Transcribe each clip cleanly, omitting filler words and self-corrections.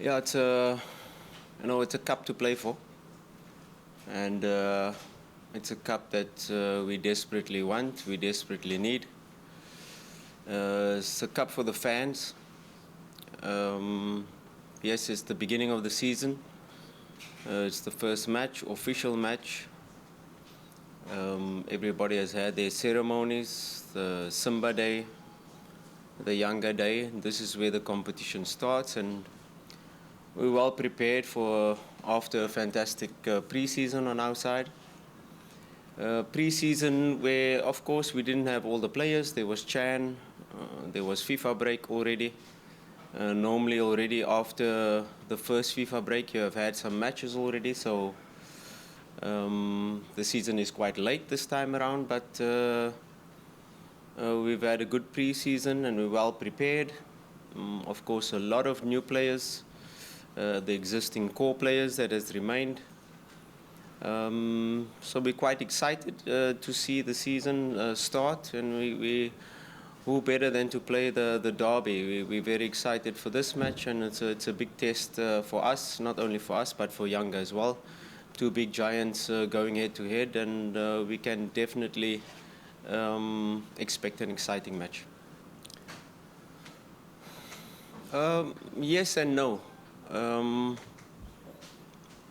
Yeah, it's a cup to play for, and it's a cup that we desperately want, we desperately need. It's a cup for the fans. Um, yes, it's the beginning of the season. It's the first match, official match. Everybody has had their ceremonies, the Simba Day, the Yanga Day. This is where the competition starts, and we're well prepared for after a fantastic pre-season on our side. Pre-season where, of course, we didn't have all the players. There was Chan, there was FIFA break already. Normally already after the first FIFA break, you have had some matches already, so the season is quite late this time around, but we've had a good pre-season and we're well prepared. Of course, a lot of new players, the existing core players that has remained. So we're quite excited to see the season start, and who better than to play the derby? We're very excited for this match, and it's a big test for us, not only for us but for Yanga as well. Two big giants going head to head, and we can definitely expect an exciting match. Yes and no.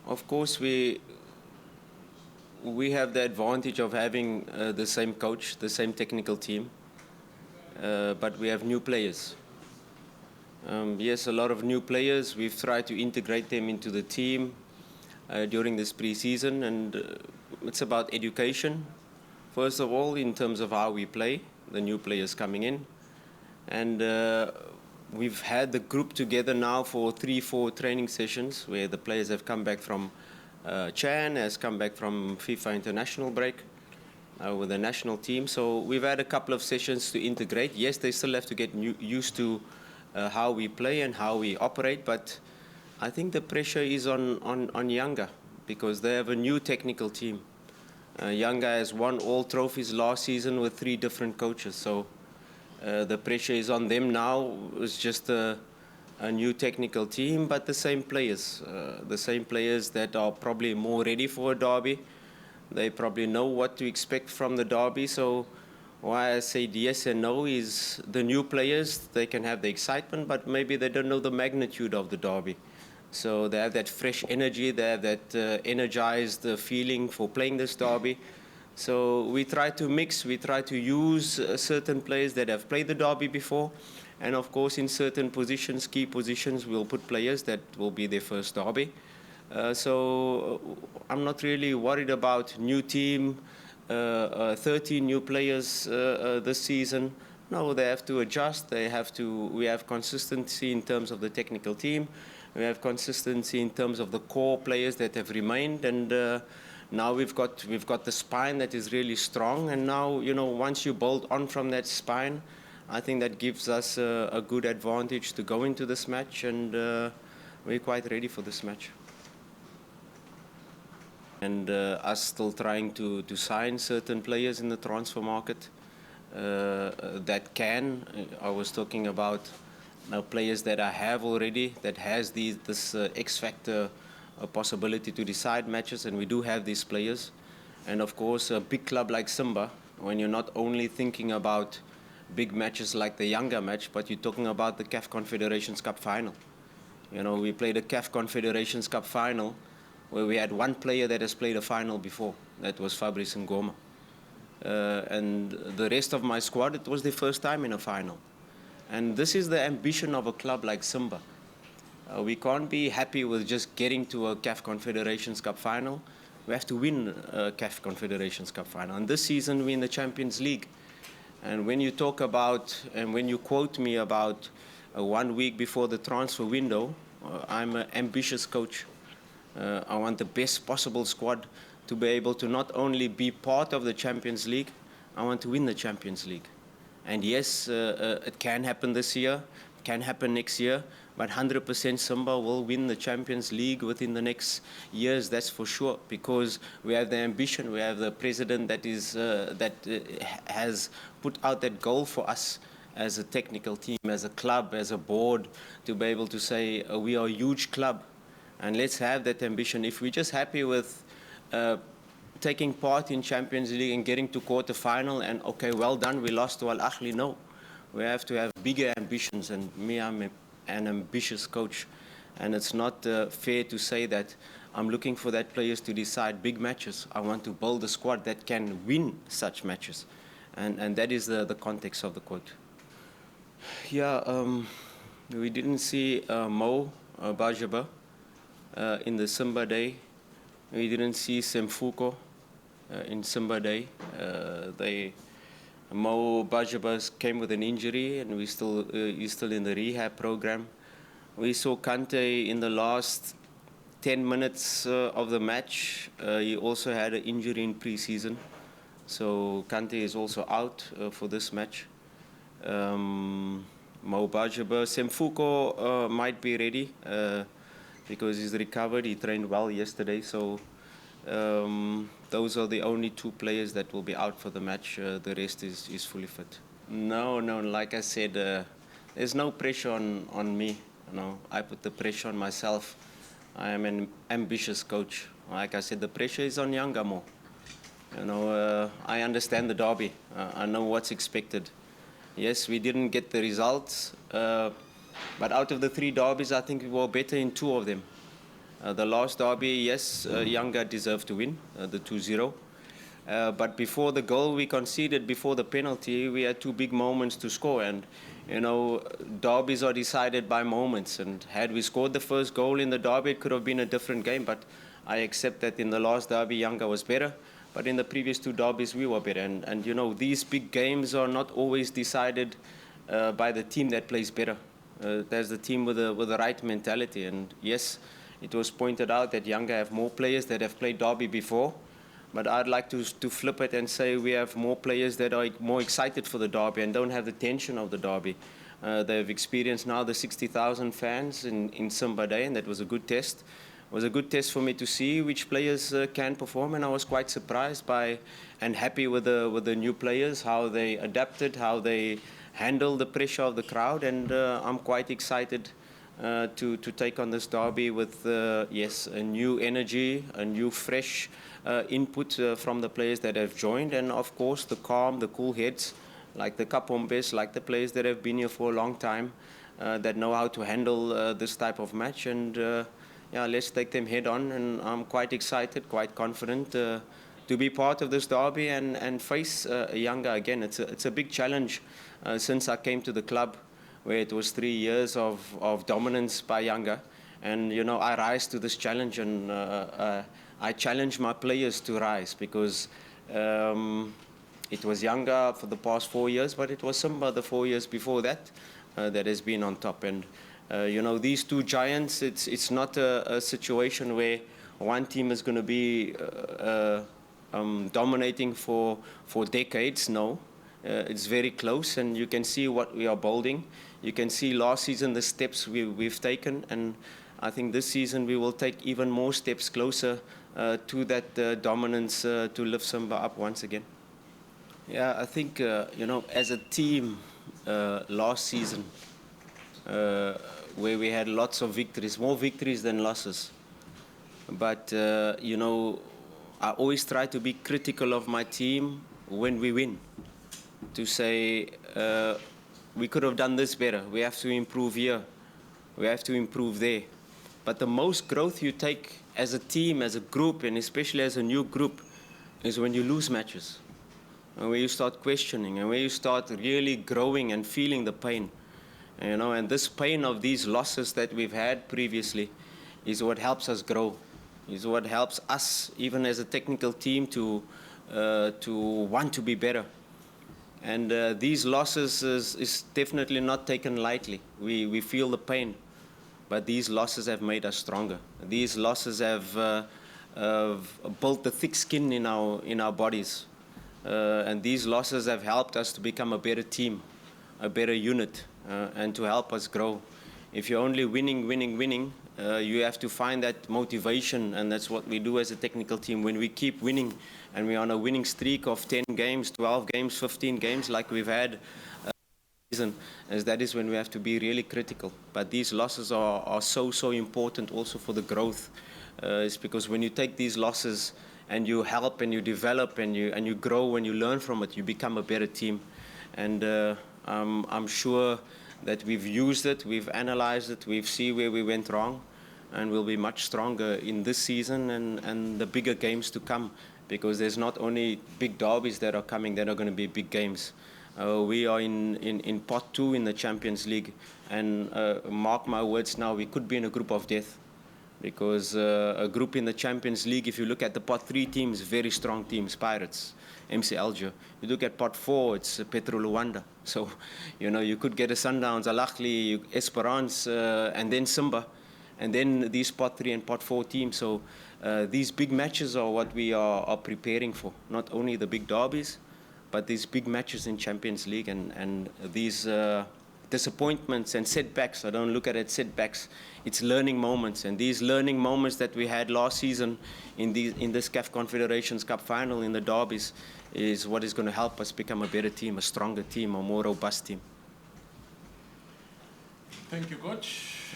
Of course, we have the advantage of having the same coach, the same technical team, but we have new players. Yes, a lot of new players. We've tried to integrate them into the team during this pre-season, and it's about education. First of all, in terms of how we play, the new players coming in, and we've had the group together now for 3-4 training sessions where the players have come back from Chan has come back from FIFA international break with the national team. So we've had a couple of sessions to integrate. Yes, they still have to get used to how we play and how we operate, but I think the pressure is on Yanga because they have a new technical team. Yanga has won all trophies last season with 3 different coaches. So the pressure is on them now. It's just a new technical team, but the same players that are probably more ready for a derby. They probably know what to expect from the derby. So why I said yes and no is the new players, they can have the excitement, but maybe they don't know the magnitude of the derby. So they have that fresh energy, they have that energized feeling for playing this derby. So we try to mix, we try to use certain players that have played the derby before. And of course, in certain positions, key positions, we'll put players that will be their first derby. So I'm not really worried about new team, 13 new players this season. No, they have to adjust. We have consistency in terms of the technical team. We have consistency in terms of the core players that have remained, and now we've got the spine that is really strong. And now, once you build on from that spine, I think that gives us a good advantage to go into this match, and we're quite ready for this match. And us still trying to sign certain players in the transfer market that can. I was talking about players that I have already that has this X factor possibility to decide matches, and we do have these players. And of course, a big club like Simba, when you're not only thinking about big matches like the Yanga match, but you're talking about the CAF Confederations Cup final. We played a CAF Confederations Cup final where we had one player that has played a final before. That was Fabrice Ngoma. And the rest of my squad, it was their first time in a final. And this is the ambition of a club like Simba. We can't be happy with just getting to a CAF Confederations Cup final. We have to win a CAF Confederations Cup final. And this season, we're in the Champions League. And when you talk about, and when you quote me about 1 week before the transfer window, I'm an ambitious coach. I want the best possible squad to be able to not only be part of the Champions League, I want to win the Champions League. And yes, it can happen this year, it can happen next year, but 100% Simba will win the Champions League within the next years, that's for sure, because we have the ambition, we have the president that has put out that goal for us as a technical team, as a club, as a board, to be able to say we are a huge club, and let's have that ambition. If we're just happy with taking part in Champions League and getting to quarter-final and, okay, well done, we lost to Al-Ahli, no. We have to have bigger ambitions, and me, I'm an ambitious coach. And it's not fair to say that I'm looking for that players to decide big matches. I want to build a squad that can win such matches. And that is the context of the quote. Yeah, we didn't see Mo Bajaba in the Simba Day. We didn't see Semfuko in Simba Day. Mo Bajaba came with an injury, and he's still in the rehab program. We saw Kante in the last 10 minutes of the match. He also had an injury in pre-season. So Kante is also out for this match. Mo Bajaba, Semfuko might be ready because he's recovered. He trained well yesterday. So those are the only two players that will be out for the match. The rest is fully fit. No, like I said, there's no pressure on me. You know, I put the pressure on myself. I am an ambitious coach. Like I said, the pressure is on Yanga more. You know, I understand the derby. I know what's expected. Yes, we didn't get the results, but out of the 3 derbies, I think we were better in 2 of them. The last derby, yes, Yanga deserved to win, the 2-0. But before the goal we conceded, before the penalty, we had 2 big moments to score. And, you know, derbies are decided by moments. And had we scored the first goal in the derby, it could have been a different game. But I accept that in the last derby, Yanga was better. But in the previous 2 derbies, we were better. And you know, these big games are not always decided by the team that plays better. There's the team with the right mentality. And yes, it was pointed out that Yanga have more players that have played derby before. But I'd like to flip it and say we have more players that are more excited for the derby and don't have the tension of the derby. They've experienced now the 60,000 fans in Simba Day, and that was a good test. It was a good test for me to see which players can perform, and I was quite surprised by and happy with the new players, how they adapted, how they handled the pressure of the crowd, and I'm quite excited to take on this derby with, yes, a new energy, a new fresh input from the players that have joined, and of course the calm, the cool heads, like the Kapombes, like the players that have been here for a long time, that know how to handle this type of match. And yeah, let's take them head on, and I'm quite excited, quite confident to be part of this derby and face Yanga again. It's a big challenge since I came to the club, where it was 3 years of dominance by Yanga. And, you know, I rise to this challenge, and I challenge my players to rise, because it was Yanga for the past 4 years, but it was Simba the 4 years before that that has been on top. And, you know, these 2 giants, it's not a situation where one team is going to be dominating for decades. No. It's very close, and you can see what we are building. You can see last season the steps we've taken, and I think this season we will take even more steps closer to that dominance to lift Simba up once again. Yeah, I think, you know, as a team last season, where we had lots of victories, more victories than losses. But, you know, I always try to be critical of my team when we win, to say we could have done this better. We have to improve here. We have to improve there. But the most growth you take as a team, as a group, and especially as a new group, is when you lose matches. And when you start questioning, and when you start really growing and feeling the pain. You know, and this pain of these losses that we've had previously is what helps us grow, is what helps us, even as a technical team, to want to be better. And these losses is definitely not taken lightly. We feel the pain, but these losses have made us stronger. These losses have built the thick skin in our bodies, and these losses have helped us to become a better team, a better unit, and to help us grow. If you're only winning, you have to find that motivation, and that's what we do as a technical team. When we keep winning, and we're on a winning streak of 10 games, 12 games, 15 games, like we've had season, as that is when we have to be really critical. But these losses are so important also for the growth. It's because when you take these losses and you help and you develop and you grow and you learn from it, you become a better team. And I'm sure that we've used it, we've analyzed it, we've seen where we went wrong, and we'll be much stronger in this season and the bigger games to come, because there's not only big derbies that are coming, that are going to be big games. We are in pot 2 in the Champions League, and mark my words now, we could be in a group of death, because a group in the Champions League, if you look at the pot 3 teams, very strong teams, Pirates, MC Alger. You look at pot 4, it's Petro Luanda. So, you know, you could get a Sundowns, Al Ahly, Esperance, and then Simba, and then these pot 3 and pot 4 teams. So these big matches are what we are preparing for, not only the big derbies, but these big matches in Champions League, and these disappointments and setbacks. I don't look at it setbacks. It's learning moments, and these learning moments that we had last season in this CAF Confederations Cup final in the derbies is what is going to help us become a better team, a stronger team, a more robust team. Thank you, Coach.